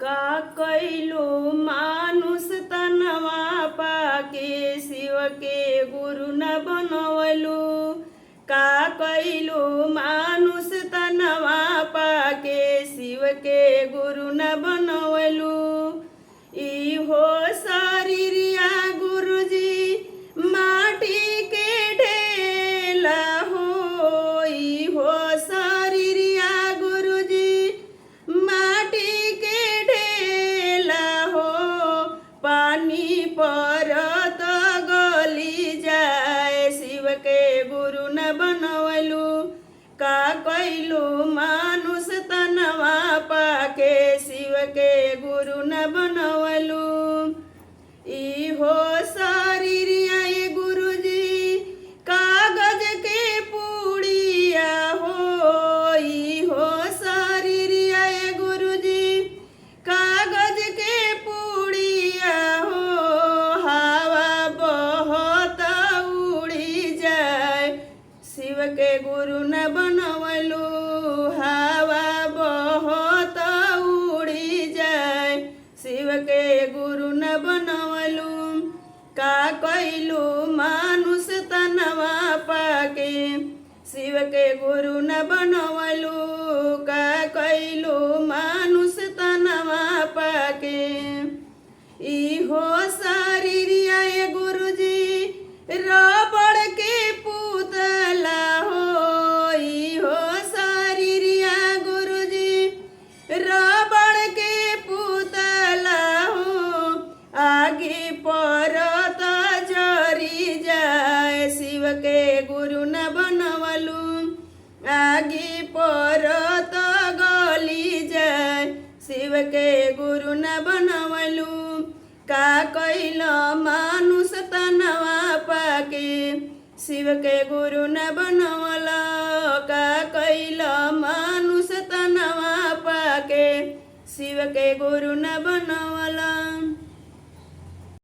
का कैलो मानुष तनवा पाके शिव के गुरु न बनवलु। का कैलो मानुष तनवा पाके शिव के गुरु न बनवलु। इहो शरीरिया गुरुजी माटी के ढेला हो। इहो शरीरिया गुरुजी माटी के ढेला हो। पानी परत गली जाए शिव के गुरु न बनवलु। का कैलो मानुष तनवा पाके शिव के गुरु न बनवलु। इहो शरीरिया ये गुरुजी कागज के पुड़िया हो। इहो शरीरिया ये गुरुजी कागज के पुड़िया हो। हवा बहुत उड़ी जाए शिव के गुरु न बनवलु। हवा बहुत उड़ी जाए शिव के गुरु न बनवलु। का कैलो मानुष तनवा पाके शिव के गुरु न बनवलु। का कैलो मानुष तनवा पाके इहो शरीरिया ये गुरुजी रबड़ के पुतला हो। इहो शरीरिया गुरुजी रबड़ के पुतला हो। आगे परत जरी जाए शिव के गुरु न बनवलु। आगे परत गली जाए शिव के गुरु न बनवलु। का कैल मानुष तनवा पाके शिव के गुरु न बनवला। का कैल मानुष तनवा पाके शिव के गुरु न बनवला।